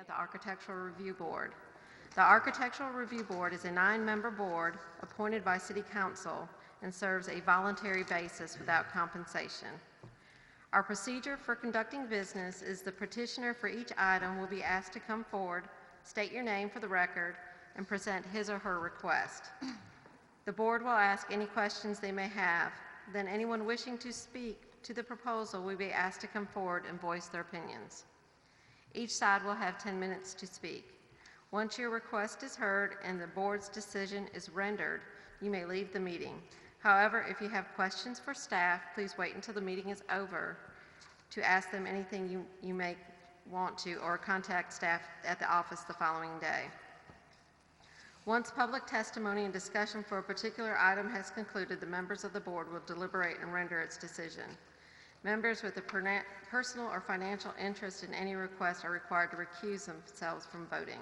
the Architectural Review Board. The Architectural Review Board is a 9-member board appointed by City Council and serves a voluntary basis without compensation. Our procedure for conducting business is the petitioner for each item will be asked to come forward, state your name for the record, and present his or her request. The board will ask any questions they may have. Then anyone wishing to speak to the proposal will be asked to come forward and voice their opinions. Each side will have 10 minutes to speak. Once your request is heard and the board's decision is rendered, you may leave the meeting. However, if you have questions for staff, please wait until the meeting is over to ask them anything you may want to, or contact staff at the office the following day. Once public testimony and discussion for a particular item has concluded, the members of the board will deliberate and render its decision. Members with a personal or financial interest in any request are required to recuse themselves from voting.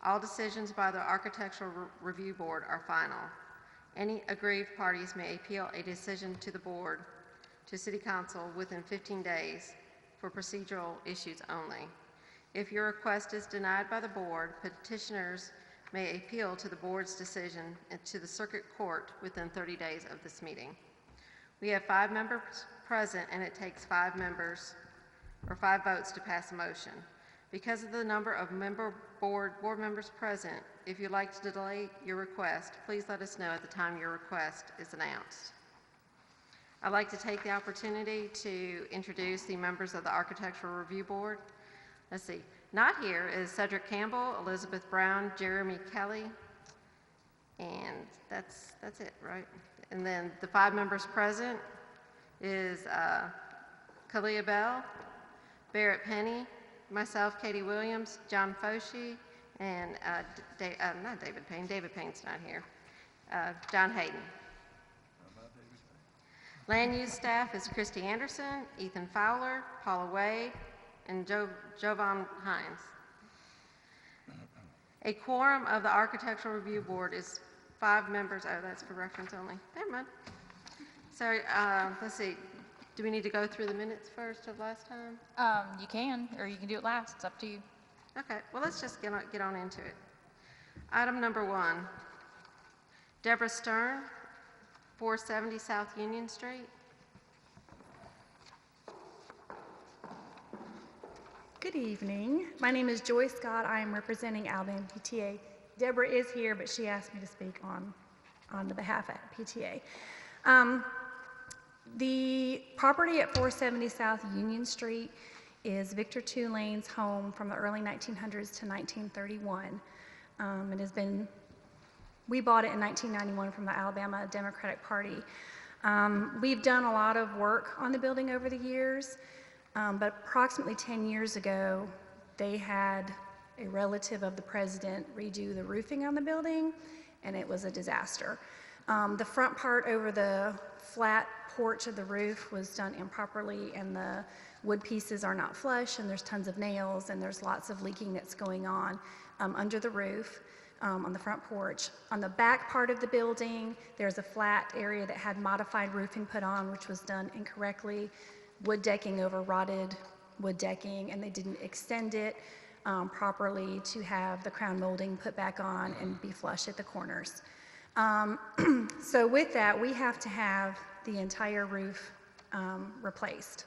All decisions by the Architectural Review Board are final. Any aggrieved parties may appeal a decision to the board, to City Council within 15 days for procedural issues only. If your request is denied by the board, petitioners may appeal to the board's decision and to the circuit court within 30 days of this meeting. We have 5 members present, and it takes 5 members or 5 votes to pass a motion. Because of the number of board members present, if you'd like to delay your request, please let us know at the time your request is announced. I'd like to take the opportunity to introduce the members of the Architectural Review Board. Let's see. Not here is Cedric Campbell, Elizabeth Brown, Jeremy Kelly, and that's it, right? And then the 5 members present is Kalia Bell, Barrett Penny, myself, Katie Williams, John Foshee, and not David Payne. David Payne's not here. John Hayden. Land use staff is Christy Anderson, Ethan Fowler, Paula Wade, and Jovan Hines. A quorum of the Architectural Review Board is 5 members. Oh, that's for reference only. Never mind. So let's see. Do we need to go through the minutes first of last time? You can, or you can do it last. It's up to you. Okay. Well, let's just get on into it. Item number 1. Deborah Stern, 470 South Union Street. Good evening. My name is Joy Scott. I am representing Alabama PTA. Deborah is here, but she asked me to speak on the behalf of PTA. The property at 470 South Union Street is Victor Tulane's home from the early 1900s to 1931. We bought it in 1991 from the Alabama Democratic Party. We've done a lot of work on the building over the years. But approximately 10 years ago, they had a relative of the president redo the roofing on the building, and it was a disaster. The front part over the flat porch of the roof was done improperly, and the wood pieces are not flush, and there's tons of nails, and there's lots of leaking that's going on under the roof on the front porch. On the back part of the building, there's a flat area that had modified roofing put on, which was done incorrectly. Wood decking over rotted wood decking, and they didn't extend it properly to have the crown molding put back on and be flush at the corners. So with that, we have to have the entire roof replaced.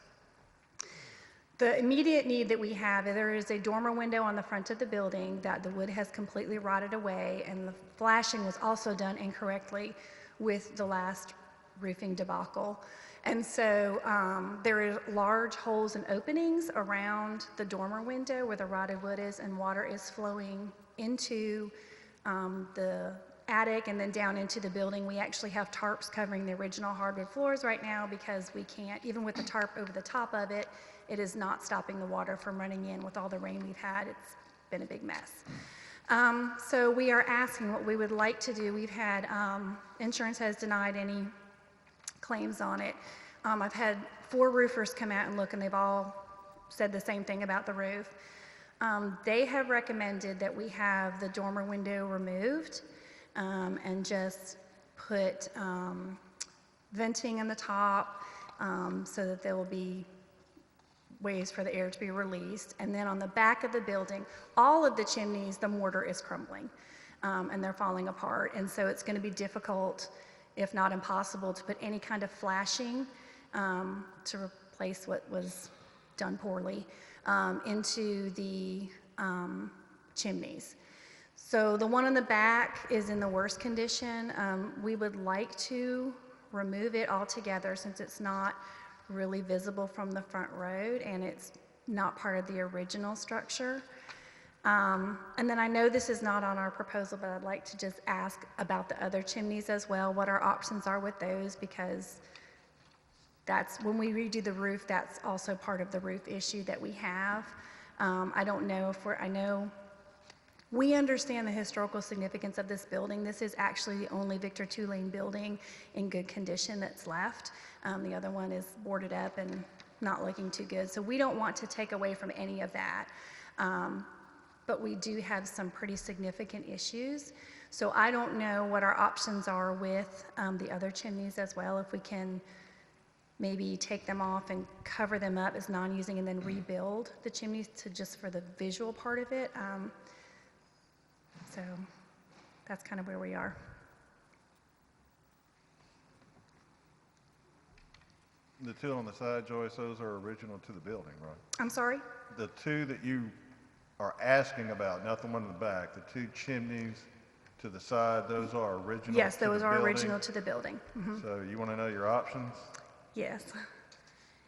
The immediate need that we have, there is a dormer window on the front of the building that the wood has completely rotted away, and the flashing was also done incorrectly with the last roofing debacle. And so there are large holes and openings around the dormer window where the rotted wood is, and water is flowing into the attic and then down into the building. We actually have tarps covering the original hardwood floors right now because we can't, even with the tarp over the top of it, it is not stopping the water from running in. With all the rain we've had, it's been a big mess. So we are asking what we would like to do. We've had, insurance has denied any claims on it. I've had 4 roofers come out and look, and they've all said the same thing about the roof. They have recommended that we have the dormer window removed and just put venting in the top so that there will be ways for the air to be released. And then on the back of the building, all of the chimneys, the mortar is crumbling, and they're falling apart. And so it's going to be difficult, if not impossible, to put any kind of flashing to replace what was done poorly into the chimneys. So the one on the back is in the worst condition. We would like to remove it altogether since it's not really visible from the front road and it's not part of the original structure. And then I know this is not on our proposal, but I'd like to just ask about the other chimneys as well, what our options are with those, because that's, when we redo the roof, that's also part of the roof issue that we have. I don't know if I know we understand the historical significance of this building. This is actually the only Victor Tulane building in good condition that's left. The other one is boarded up and not looking too good. So we don't want to take away from any of that. But we do have some pretty significant issues. So I don't know what our options are with the other chimneys as well, if we can maybe take them off and cover them up as non-using and then rebuild the chimneys to just for the visual part of it. So that's kind of where we are. The two on the side, Joyce, those are original to the building, right? I'm sorry? The two that you are asking about, not the one in the back, the two chimneys to the side, those are original Yes, to the those are building? original to the building. Mhm. So you want to know your options? Yes.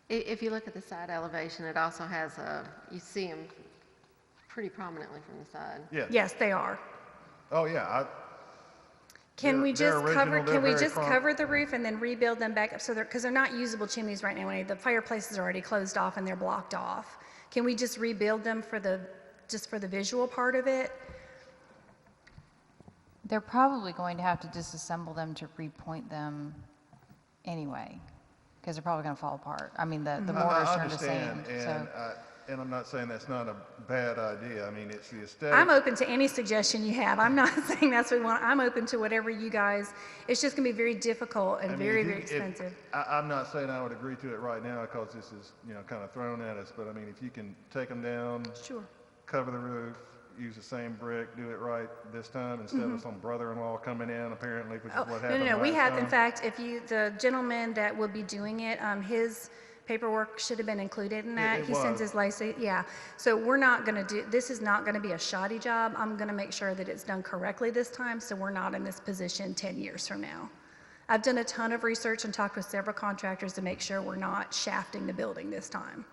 If you look at the side elevation, it also has you see them pretty prominently from the side. Yes. Yes, they are. Oh, yeah. Can we They're just original, cover, they're can we very just cover the roof and then rebuild them back up? So because they're not usable chimneys right now. The fireplaces are already closed off and they're blocked off. Can we just rebuild them just for the visual part of it? They're probably going to have to disassemble them to repoint them anyway, because they're probably going to fall apart. I mean, the mortars I turn to sand. understand, So and I'm not saying that's not a bad idea. I mean, it's the aesthetic. I'm open to any suggestion you have. I'm not saying that's what we want. I'm open to whatever you guys, it's just going to be very difficult and I mean, very, if you- very expensive. I'm not saying I would agree to it right now because this is, kind of thrown at us, but I mean, if you can take them down, Sure. cover the roof, use the same brick, do it right this time instead of some brother-in-law coming in apparently, which is Oh, what no, happened no, no. We last have, in time. fact, the gentleman that will be doing it, his paperwork should have been included in that. It He sends was. his license, yeah. So we're not going to this is not going to be a shoddy job. I'm going to make sure that it's done correctly this time so we're not in this position 10 years from now. I've done a ton of research and talked with several contractors to make sure we're not shafting the building this time.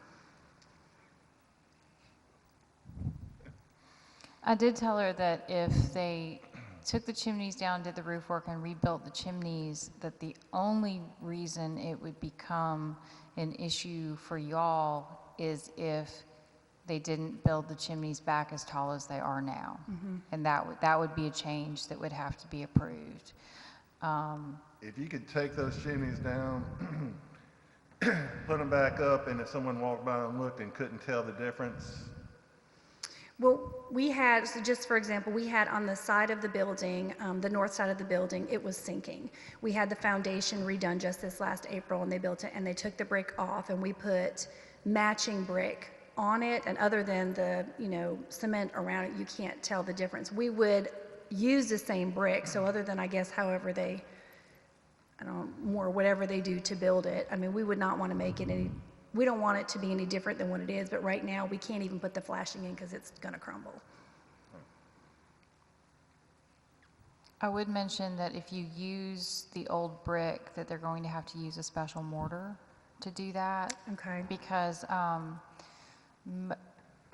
I did tell her that if they took the chimneys down, did the roof work, and rebuilt the chimneys, that the only reason it would become an issue for y'all is if they didn't build the chimneys back as tall as they are now. And that would be a change that would have to be approved. If you could take those chimneys down, put them back up, and if someone walked by and looked and couldn't tell the difference, Well, we had, so just for example, we had on the side of the building, the north side of the building, it was sinking. We had the foundation redone just this last April, and they built it, and they took the brick off, and we put matching brick on it, and other than the, cement around it, you can't tell the difference. We would use the same brick, so other than, I guess, however they, whatever they do to build it, I mean, we would not want to make it any, we don't want it to be any different than what it is, but right now, we can't even put the flashing in because it's going to crumble. I would mention that if you use the old brick, that they're going to have to use a special mortar to do that. Okay. Because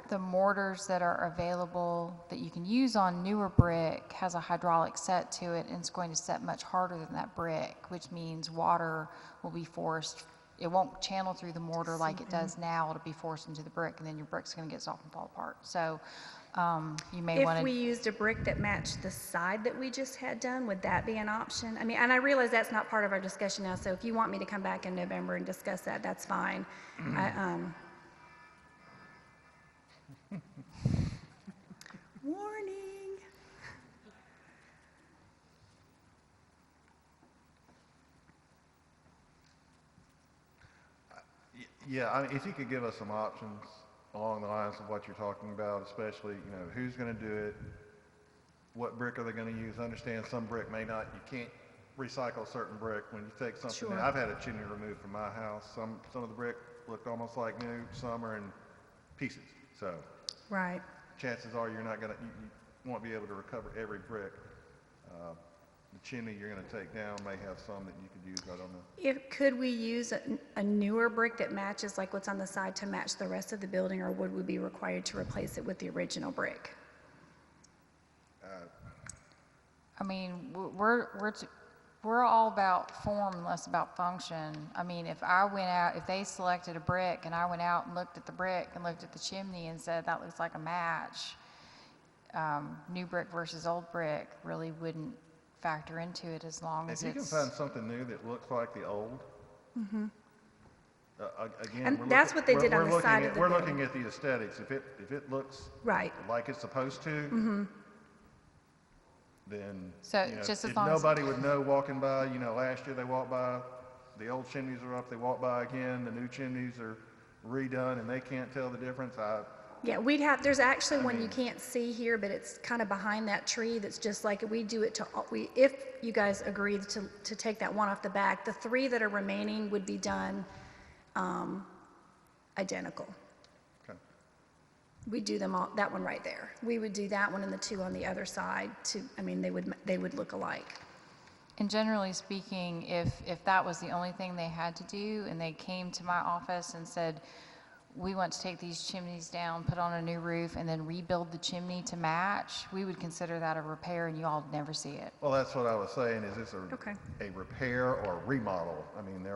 the mortars that are available that you can use on newer brick has a hydraulic set to it, and it's going to set much harder than that brick, which means water will be forced. It won't channel through the mortar like it does now. It'll be forced into the brick, and then your brick's going to get soft and fall apart. So you may want If to. we used a brick that matched the side that we just had done, would that be an option? I mean, and I realize that's not part of our discussion now, so if you want me to come back in November and discuss that, that's fine. Warning. Yeah, I mean, if you could give us some options along the lines of what you're talking about, especially, who's going to do it, what brick are they going to use? Understand some brick may not, you can't recycle certain brick when you take something. Sure. I've had a chimney removed from my house. Some of the brick looked almost like new, some are in pieces. So Right. chances are you're not going to, you won't be able to recover every brick. The chimney you're going to take down may have some that you could use, I don't know. Could we use a newer brick that matches like what's on the side to match the rest of the building, or would we be required to replace it with the original brick? I mean, we're all about form and less about function. I mean, if they selected a brick and I went out and looked at the brick and looked at the chimney and said that looks like a match, new brick versus old brick really wouldn't factor into it as long as If you can it's. find something new that looks like the old, again, And we're that's looking- what they did on we're the looking side at- of the We're building. looking at the aesthetics. If it looks Right. like it's supposed to, then, So just as if long as- nobody would know walking by, last year they walked by, the old chimneys are up, they walk by again, the new chimneys are redone, and they can't tell the difference. Yeah, there's actually one you can't see here, but it's kind of behind that tree that's just like, we do it if you guys agree to take that one off the back, the 3 that are remaining would be done identical. Okay. We'd do them all, that one right there. We would do that one and the 2 on the other side they would look alike. And generally speaking, if that was the only thing they had to do and they came to my office and said, we want to take these chimneys down, put on a new roof, and then rebuild the chimney to match, we would consider that a repair and you all would never see it. Well, that's what I was saying, is this Okay. a repair or a remodel? I mean,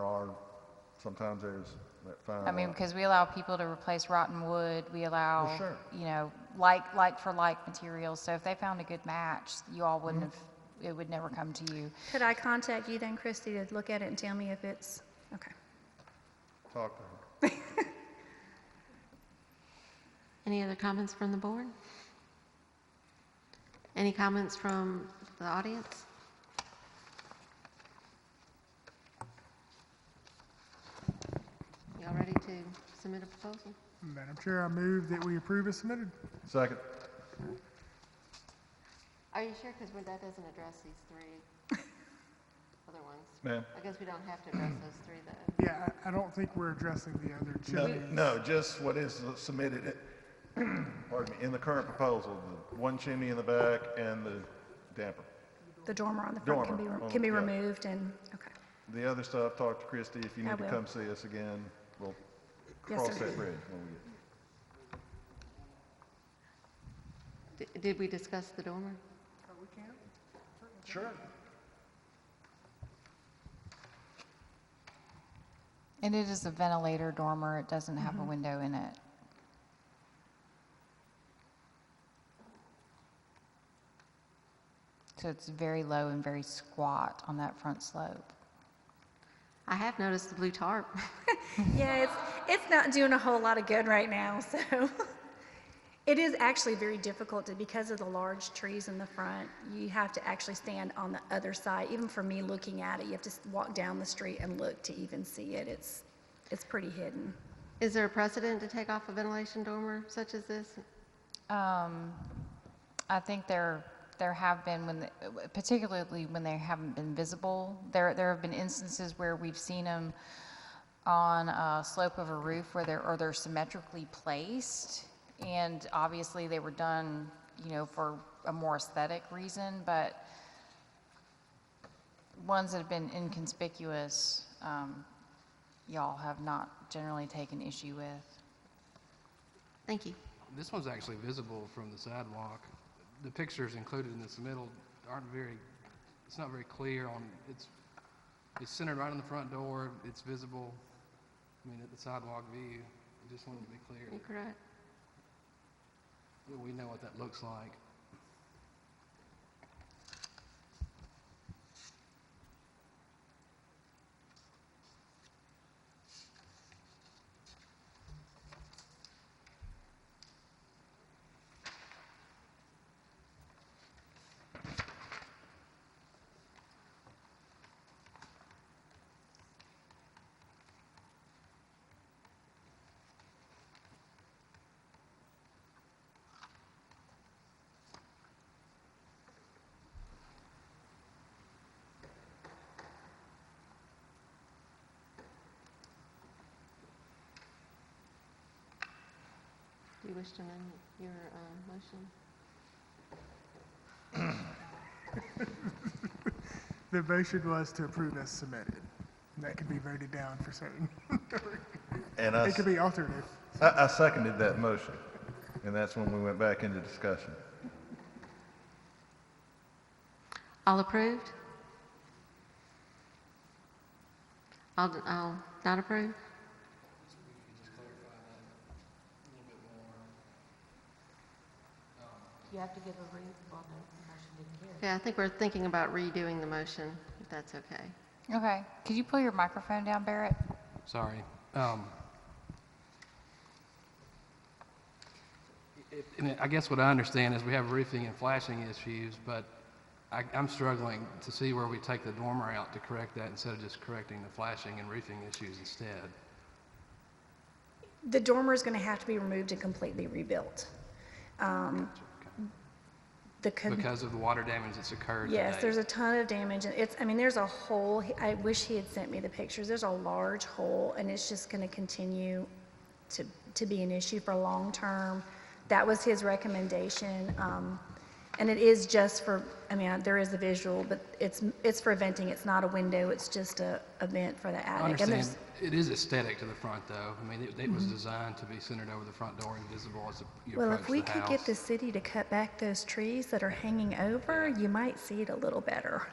sometimes there's that fine I mean, line. because we allow people to replace rotten wood, we allow, Well, sure. like for like materials. So if they found a good match, you all wouldn't have, it would never come to you. Could I contact you then, Christy, to look at it and tell me if it's, okay. Talk to her. Any other comments from the board? Any comments from the audience? Y'all ready to submit a proposal? Madam Chair, I move that we approve as submitted. Second. Are you sure? Because that doesn't address these 3 other ones. Ma'am? I guess we don't have to address those 3 though. Yeah, I don't think we're addressing the other No, chimneys. no, just what is submitted, pardon me, in the current proposal, the 1 chimney in the back and the damper. The dormer on the front can be Yeah. removed and, okay. The other stuff, talk to Christy. If you I need to will. come see us again, we'll Yes, cross sir. that bridge when we get. Did we discuss the dormer? Sure. And it is a ventilator dormer, it doesn't have a window in it. So it's very low and very squat on that front slope. I have noticed the blue tarp. Yeah, it's not doing a whole lot of good right now, so. It is actually very difficult because of the large trees in the front, you have to actually stand on the other side. Even for me looking at it, you have to walk down the street and look to even see it. It's pretty hidden. Is there a precedent to take off a ventilation dormer such as this? I think there have been, particularly when they haven't been visible. There have been instances where we've seen them on a slope of a roof where they're symmetrically placed, and obviously they were done, for a more aesthetic reason. But ones that have been inconspicuous, y'all have not generally taken issue with. Thank you. This one's actually visible from the sidewalk. The pictures included in this middle it's not very clear it's centered right on the front door, it's visible, at the sidewalk view. I just wanted to be clear You're correct. that we know what that looks like. You wish to amend your motion? The motion was to approve as submitted. And that could be voted down for certain. And It could be alternative. I seconded that motion, and that's when we went back into discussion. All approved? All not approved? You have to give a read on the motion didn't carry. Okay, I think we're thinking about redoing the motion, if that's okay. Okay, could you pull your microphone down, Barrett? Sorry. I guess what I understand is we have roofing and flashing issues, but I'm struggling to see where we take the dormer out to correct that instead of just correcting the flashing and roofing issues instead. The dormer is going to have to be removed and completely rebuilt. Because of the water damage that's occurred Yes, today. there's a ton of damage, and there's a hole. I wish he had sent me the pictures. There's a large hole, and it's just going to continue to be an issue for long term. That was his recommendation, and it is just for, there is a visual, but it's for venting. It's not a window. It's just a vent for the I attic. understand it is aesthetic to the front, though. I mean, it was designed to be centered over the front door and visible as you Well, approach if we the could house. get the city to cut back those trees that are hanging over, you might see it a little better.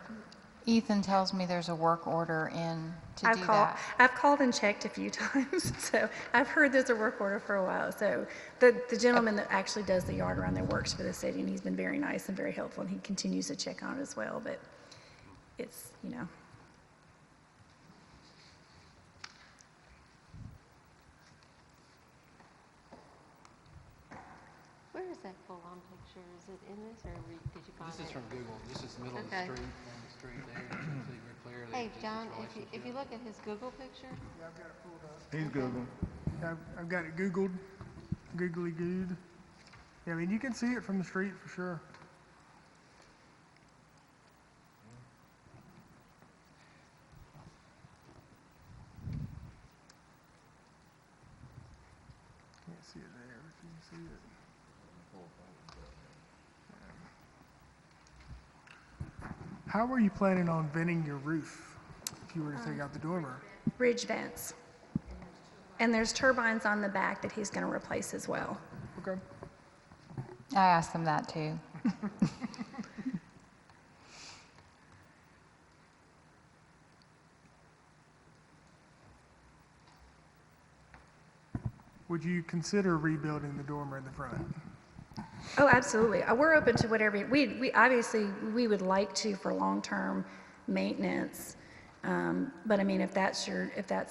Ethan tells me there's a work order in to do that. I've called and checked a few times, so I've heard there's a work order for a while. So the gentleman that actually does the yard around there works for the city, and he's been very nice and very helpful, and he continues to check on it as well, but it's, Where is that full-on picture? Is it in this, or did you find it? This is from Google. This is the middle Okay. of the street, on the street there. You can see very clearly. Hey, just John, its if you look at his Google picture, He's Googling. I've got it Googled, googly gooed. Yeah, you can see it from the street for sure. Can't see it there, but you can see it. How are you planning on venting your roof if you were to take out the dormer? ridge vents. And there's turbines on the back that he's going to replace as well. Okay. I asked them that too. Would you consider rebuilding the dormer in the front? Oh, absolutely. We're open to whatever. We obviously, we would like to for long-term maintenance. But if that's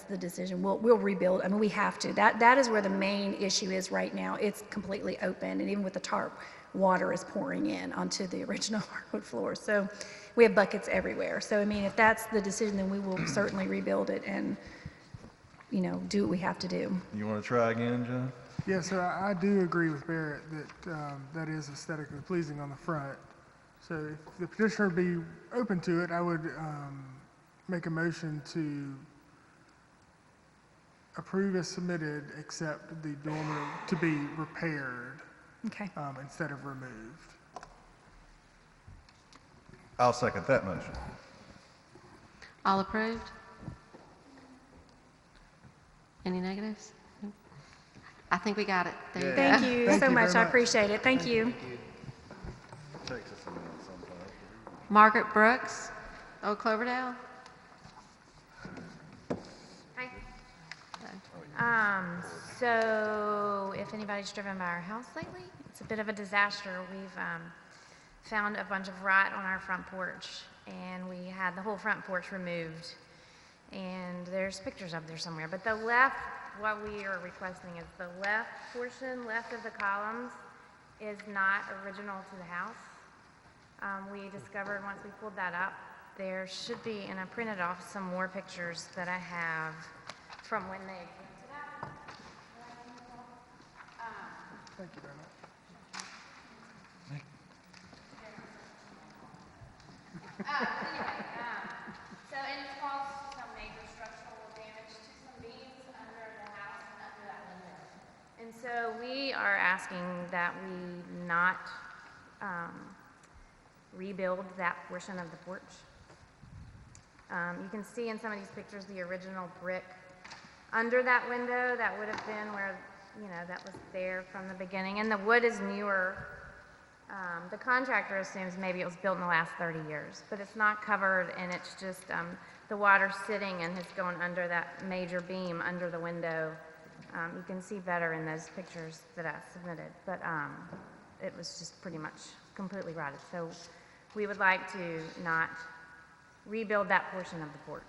the decision, we'll rebuild. We have to. That is where the main issue is right now. It's completely open, and even with the tarp, water is pouring in onto the original hardwood floor. So we have buckets everywhere. So if that's the decision, then we will certainly rebuild it and, do what we have to do. You want to try again, John? Yes, sir, I do agree with Barrett that that is aesthetically pleasing on the front. So if the petitioner would be open to it, I would make a motion to approve as submitted, except the dormer to be repaired Okay. instead of removed. I'll second that motion. all approved? Any negatives? Nope. I think we got it. There you go. Thank you Thank so you much. very I much. appreciate it. Thank you. Takes us a minute sometimes. Margaret Brooks, Old Cloverdale. So if anybody's driven by our house lately, it's a bit of a disaster. We've found a bunch of rot on our front porch, and we had the whole front porch removed. And there's pictures up there somewhere. But the left, what we are requesting is the left portion, left of the columns, is not original to the house. We discovered once we pulled that up, there should be, and I printed off some more pictures that I have from when they painted that. Thank you very much. So it's caused some major structural damage to some beams under the house and under that window. And so we are asking asking that we not rebuild that portion of the porch. You can see in some of these pictures the original brick under that window. That would have been where, that was there from the beginning. And the wood is newer. The contractor assumes maybe it was built in the last 30 years, but it's not covered, and it's just the water sitting and it's going under that major beam under the window. You can see better in those pictures that I submitted, but it was just pretty much completely rotted. So we would like to not rebuild that portion of the porch.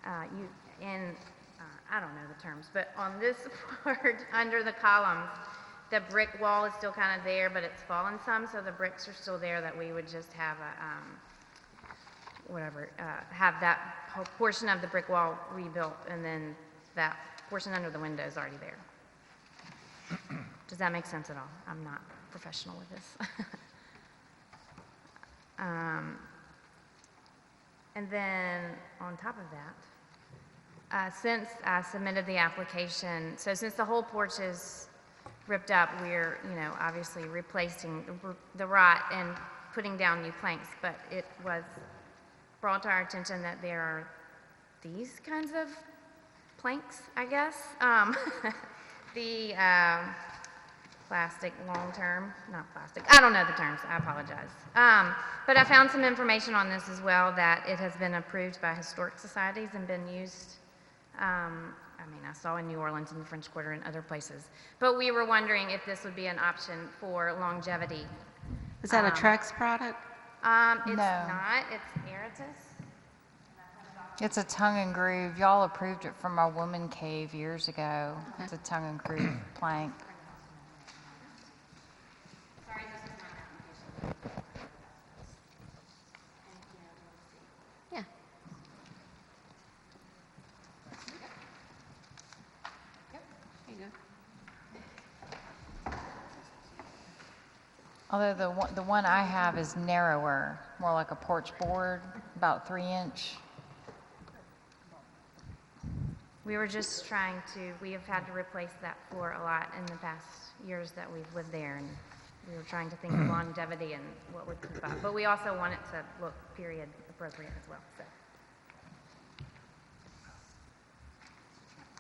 I don't know the terms, but on this part, under the columns, the brick wall is still kind of there, but it's fallen some, so the bricks are still there, that we would just have have that whole portion of the brick wall rebuilt, and then that portion under the window is already there. Does that make sense at all? I'm not professional with this. And then on top of that, since I submitted the application, so since the whole porch is ripped up, we're, obviously replacing the rot and putting down new planks, but it was brought to our attention that there are these kinds of planks, I guess. The plastic long-term, not plastic, I don't know the terms, I apologize. But I found some information on this as well, that it has been approved by historic societies and been used, I saw in New Orleans and the French Quarter and other places. But we were wondering if this would be an option for longevity. Is that a Trex product? It's No. not, it's Eritas. It's a tongue and groove. Y'all approved it from our woman cave years ago. It's a tongue and groove plank. Sorry, this is my application. Yeah. There you go. Although the one I have is narrower, more like a porch board, about 3-inch. We were just trying to, we have had to replace that floor a lot in the past years that we've lived there, and we were trying to think of longevity and what would keep up. But we also want it to look period appropriate as well, so.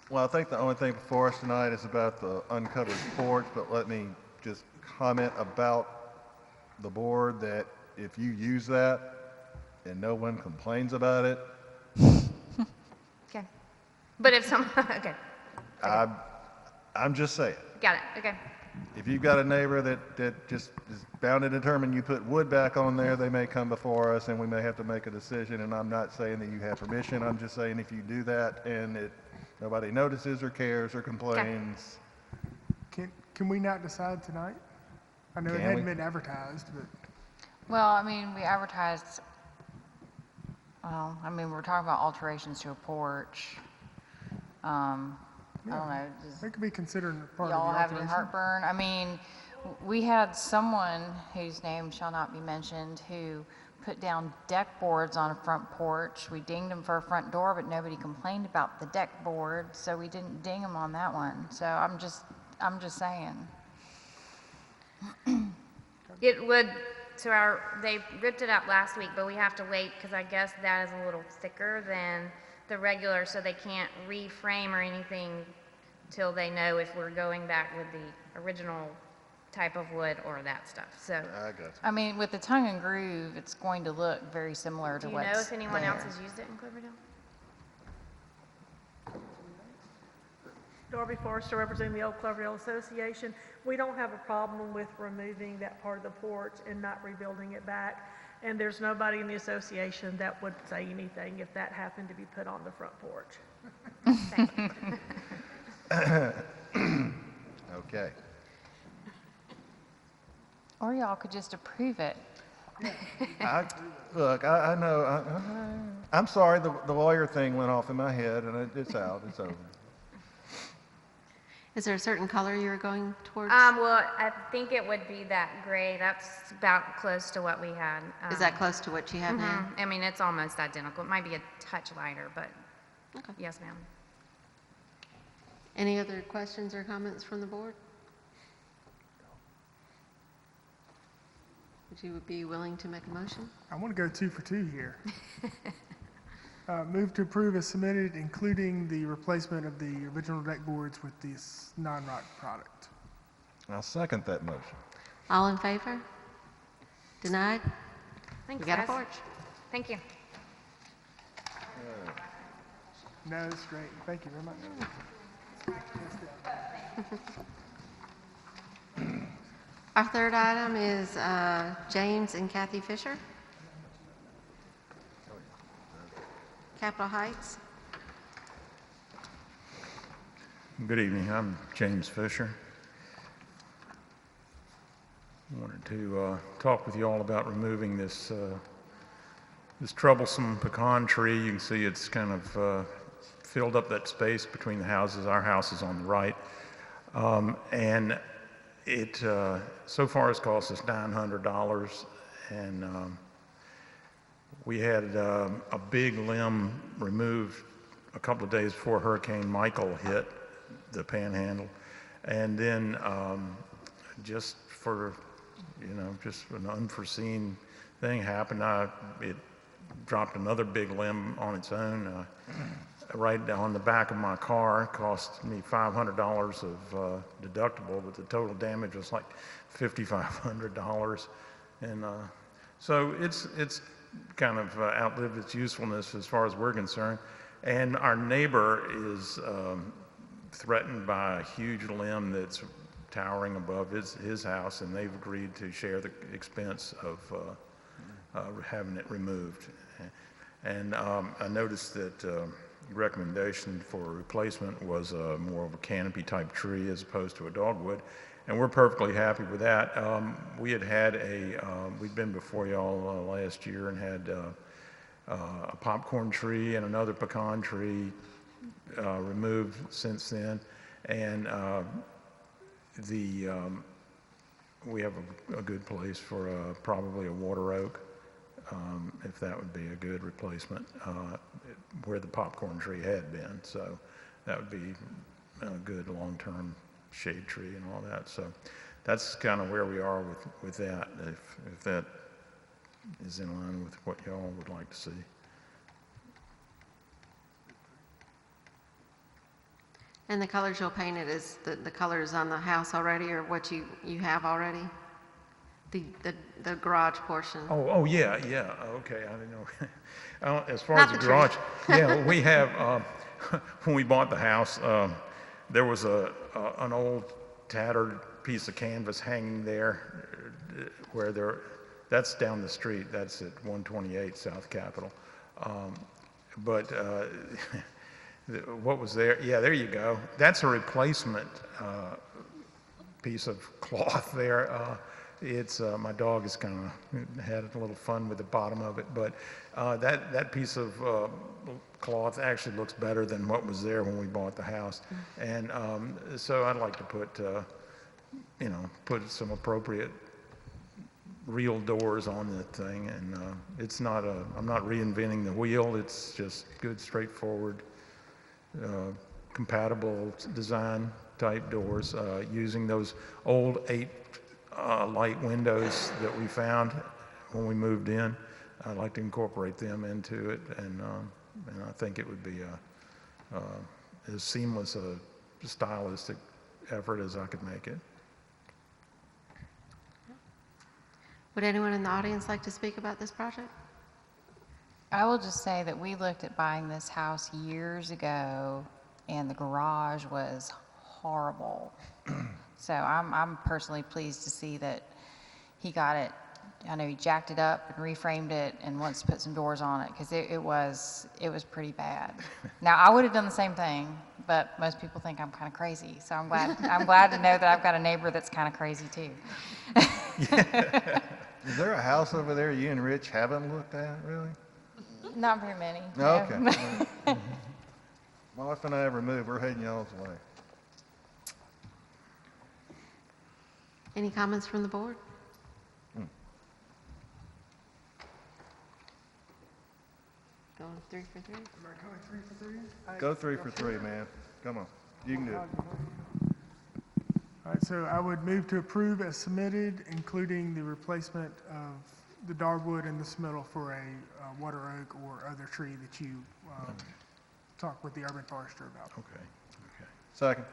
Well, I think the only thing before us tonight is about the uncovered porch, but let me just comment about the board that if you use that and no one complains about it, Okay. But if some, okay, I'm just saying. got it, okay. If you've got a neighbor that just is bound and determined you put wood back on there, they may come before us and we may have to make a decision, and I'm not saying that you have permission, I'm just saying if you do that and nobody notices or cares or complains. Can we not decide tonight? I know it Can hadn't we? been advertised, but Well, we advertised, we're talking about alterations to a porch. I don't know, it could be considered part of y'all the have any alteration. heartburn? We had someone whose name shall not be mentioned who put down deck boards on a front porch. We dinged them for a front door, but nobody complained about the deck board, so we didn't ding them on that one. So I'm just saying. It would, they ripped it up last week, but we have to wait because I guess that is a little thicker than the regular, so they can't reframe or anything till they know if we're going back with the original type of wood or that stuff, so. I got you. With the tongue and groove, it's going to look very similar to Do you what's know if anyone else there. has used it in Cloverdale? Darby Forrester, representing the Old Cloverdale Association. We don't have a problem with removing that part of the porch and not rebuilding it back. And there's nobody in the association that would say anything if that happened to be put on the front porch. Okay. Or y'all could just approve it. Look, I know, I'm sorry, the lawyer thing went off in my head, and it's out, it's over. Is there a certain color you're going towards? Well, I think it would be that gray. That's about close to what we had. Is that close to what you have now? It's almost identical. It might be a touch lighter, but Okay. yes, ma'am. Any other questions or comments from the board? Would you be willing to make a motion? I want to go 2 for 2 here. Move to approve as submitted, including the replacement of the original deck boards with this non-rock product. I'll second that motion. All in favor? Denied? Thanks, We got a guys. porch. Thank you. No, that's great. Thank you very much. Our third item is James and Kathy Fisher. Capitol Heights. Good evening. I'm James Fisher. Wanted to talk with you all about removing this this troublesome pecan tree. You can see it's kind of filled up that space between the houses. Our house is on the right, and it so far has cost us $900, and we had a big limb removed a couple of days before Hurricane Michael hit the Panhandle, and then just for just an unforeseen thing happened. It dropped another big limb on its own right on the back of my car. It cost me $500 of deductible, but the total damage was like $5,500, and so it's kind of outlived its usefulness as far as we're concerned. And our neighbor is threatened by a huge limb that's towering above his house, and they've agreed to share the expense of having it removed. And I noticed that the recommendation for replacement was more of a canopy type tree as opposed to a dogwood, and we're perfectly happy with that. We'd been before y'all last year and had a popcorn tree and another pecan tree removed since then, and we have a good place for probably a water oak, if that would be a good replacement, where the popcorn tree had been. So that would be a good long-term shade tree and all that. So that's kind of where we are with that, if that is in line with what y'all would like to see. And the colors you'll paint it is the colors on the house already, or what you have already? The garage portion. Oh, yeah, okay, I didn't know. As far Not as the the tree. garage, yeah, we have, when we bought the house, there was an old tattered piece of canvas hanging there that's down the street, that's at 128 South Capitol. But what was there? Yeah, there you go. That's a replacement piece of cloth there. It's my dog has kind of had a little fun with the bottom of it, but that piece of cloth actually looks better than what was there when we bought the house, and so I'd like to put some appropriate real doors on that thing, and I'm not reinventing the wheel. It's just good, straightforward, compatible design type doors, using those old 8 light windows that we found when we moved in. I'd like to incorporate them into it, and I think it would be as seamless a stylistic effort as I could make it. Would anyone in the audience like to speak about this project? I will just say that we looked at buying this house years ago, and the garage was horrible. So I'm personally pleased to see that he got it. I know he jacked it up and reframed it and wants to put some doors on it, because it was pretty bad. Now, I would have done the same thing, but most people think I'm kind of crazy. So I'm glad to know that I've got a neighbor that's kind of crazy too. Is there a house over there you and Rich haven't looked at, really? Not very many. No, no. okay. My wife and I ever move, we're heading y'all's way. Any comments from the board? Going 3 for 3? Am I going 3 for 3? Go 3 for 3, man. Come on. You can do it. All right, so I would move to approve as submitted, including the replacement of the dogwood in the middle for a water oak or other tree that you talked with the urban forester about. Okay. Second.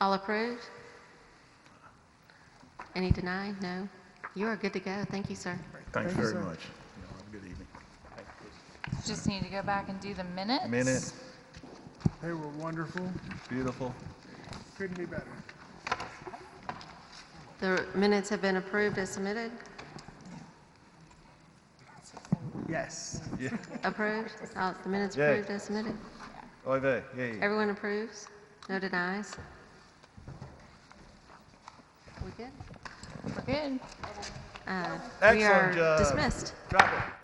All approved? Any denied? No? You are good to go. Thank you, sir. Thanks Thank you, very sir. much. Y'all have a good evening. Just need to go back and do the minutes. Minute. They were wonderful. Beautiful. Couldn't be better. The minutes have been approved as submitted? Yes. Yeah. Approved? The minutes Yay. approved as submitted? Oy vey. Yay. Everyone approves? No denies? We good? We're good. We Excellent are job. dismissed. Drop it.